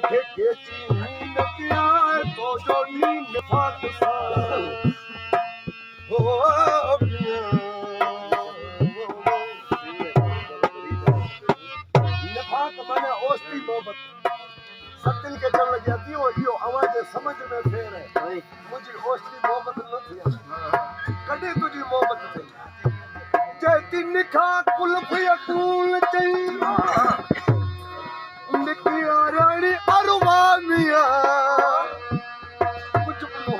मुखे केची नींद किया तो जो नींद फाक सा हो निफाक माने ओस्ती मोहब्बत सतिन के चल लगी थी और यो आवाज समझ में फेर है मुझे ओस्ती मोहब्बत न थी कदे तुझी मोहब्बत थी जैती निखा कुल्फ यकून चई निकी आरानी अरवा मिया कुछ बोलो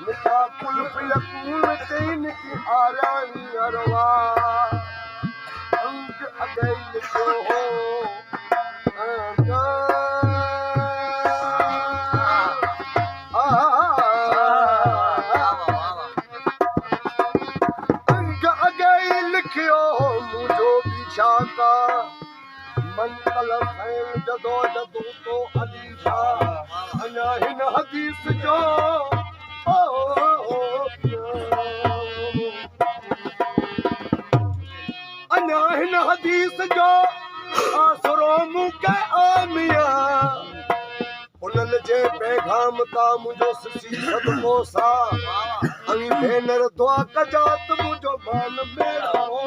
निका कुल्फ यकून चई निकी आरानी अरवा अंग अगई लिखो हो शाका मंगल फैल जदो जदू तो अलीशा अना हिन हदीस जो अना हिन हदीस जो आसरो मुके आमिया उनन जे पैगाम ता मुझो ससी सदको सा अई भेनर दुआ कजात मुझो मान मेरा हो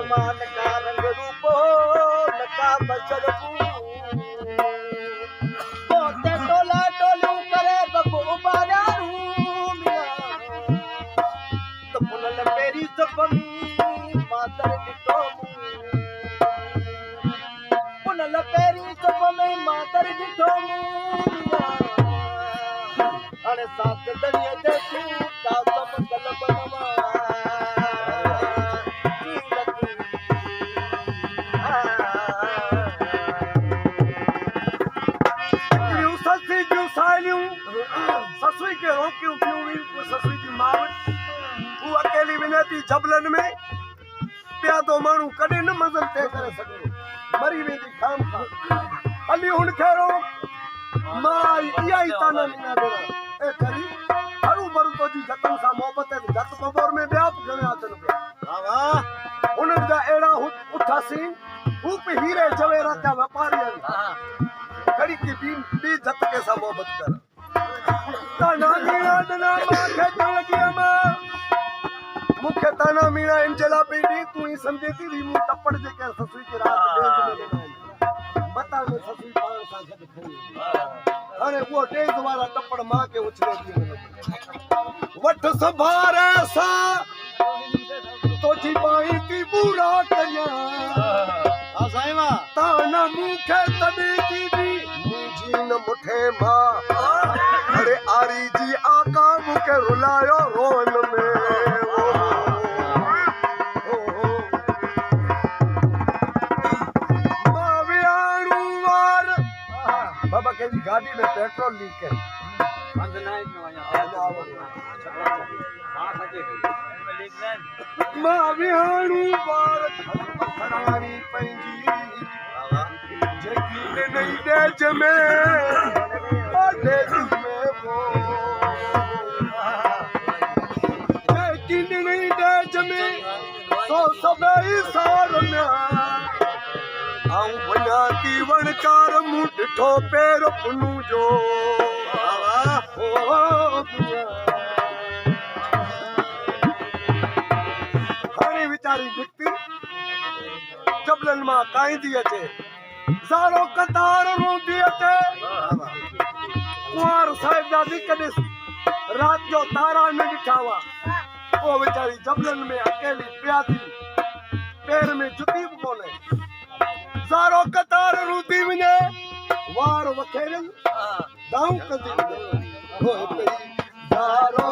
मान का रंग रूपो नका बचर पोते टोला टोलू करे बबू बारा रूमिया तो पुनल मेरी जपमी मातर डिटो पुनल मेरी जपमी मातर डिटो अरे साथ दरिया देखू का सब गलब नवा ससुई के रोकियो क्यों हुई ससुई की मां वो अकेली विनती जबलन में पिया तो मानू कदे न मंजिल तय करे सके मरी वेंदी खाम खा अली हुन खेरो माई इया ही ताना मीना देना ए करी हरू भरू तो जी जतन सा मोहब्बत है जत बबोर में ब्याप गवे आतन पे वाह वाह उनन जा एड़ा उठासी रूप हीरे जवेरात का व्यापारी कड़ी की बी जत के सा मोहब्बत कर ताना मीना दना माथे चल गया मां मुखे ताना मीना इंजला पेडी तू ही समझे थी री मु टपड़ जे के ससुई के रात डेज में बता में ससुई पान सा जद खई अरे वो डेज वाला टपड़ मां के उछले दी वठ संभारे सा तो जी पाई की बुरा करिया हां साईमा ताना मुखे तबी दी मुजी न मुठे मां अरे आरी जी आका मुके रुलायो रोन में मावियाणू वार बाबा के जी गाड़ी में पेट्रोल लीक है बंद नाइट में मावियाणू वार खड़ारी पंजी जेकी नहीं डेज में सबई सारना आऊं बनाती वणकार मुंह डिठो पैर पुनू जो हाणे वीचारी दिखती जबलन मां काईंदी अचे सारो कतार रोंदी अचे कुंवार साहिब दादी कॾहिं रात जो तारा न ॾिठा हुआ वो वीचारी जबलन में अकेली पिया थी पैर में जुती भी कोने सारो कतार रूती वने वार वखेरन दाऊ कंदी हो पई सारो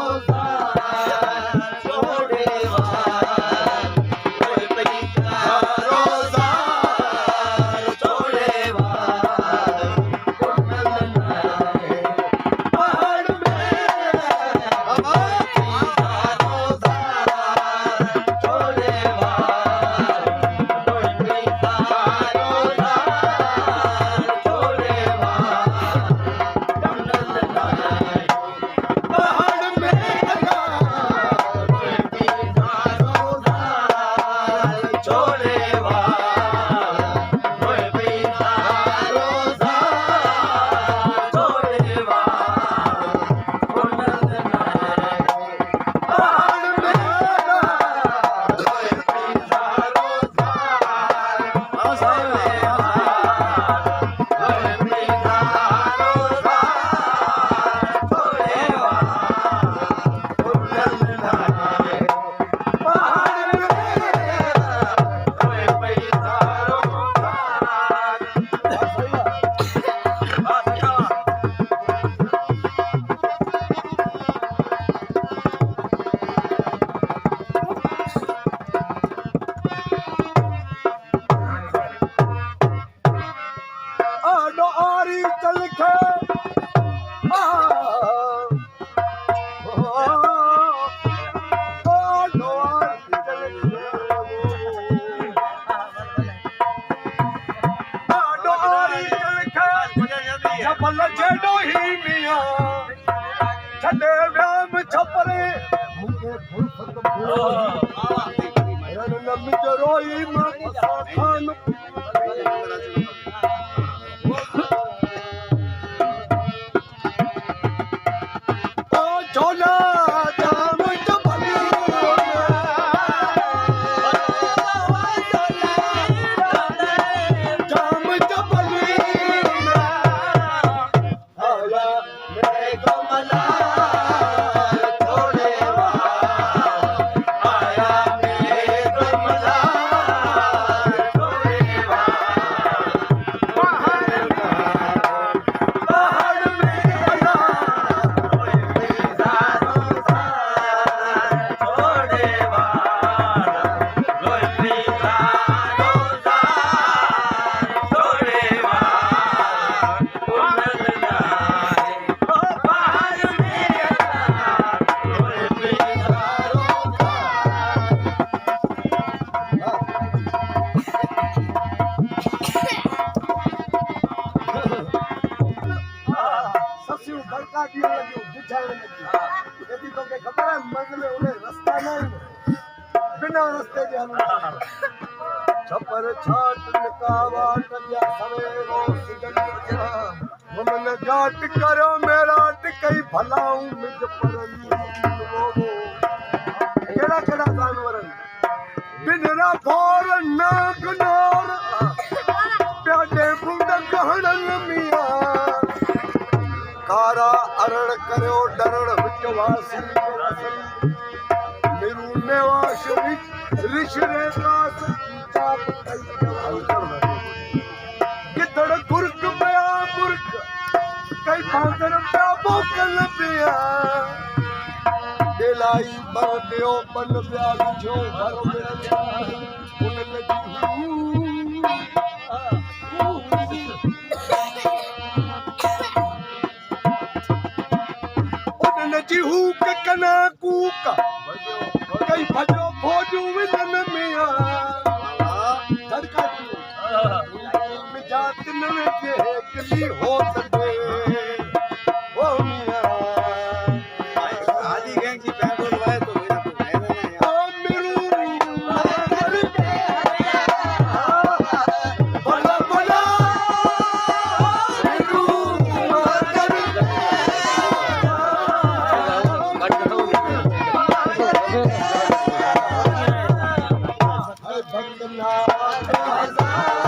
छपर छाट निकावा कन्या सवेरो सिगन मन जाट करो मेरा टिकई भलाऊं मिज परनी केड़ा केड़ा जानवरन बिनरा भोर नागनोर प्यादे बुंड कहणन मिया कारा अरण करो डरण विचवासी मेरू नेवाश ऋष रे कास गिदड़ गुरक बया गुरक कई भांगर प्या बोकल पिया दिलाई बर दियो बन प्या जो भर मेरा उन लगी हूँ के कना कूका कई भजो भोजू विलन मिया जात नवे के कली हो सके ओ मिया आदि गैंग की पैदल वाए तो मेरा तो फायदा नहीं ओ मेरू बोला बोला मेरू भक्तना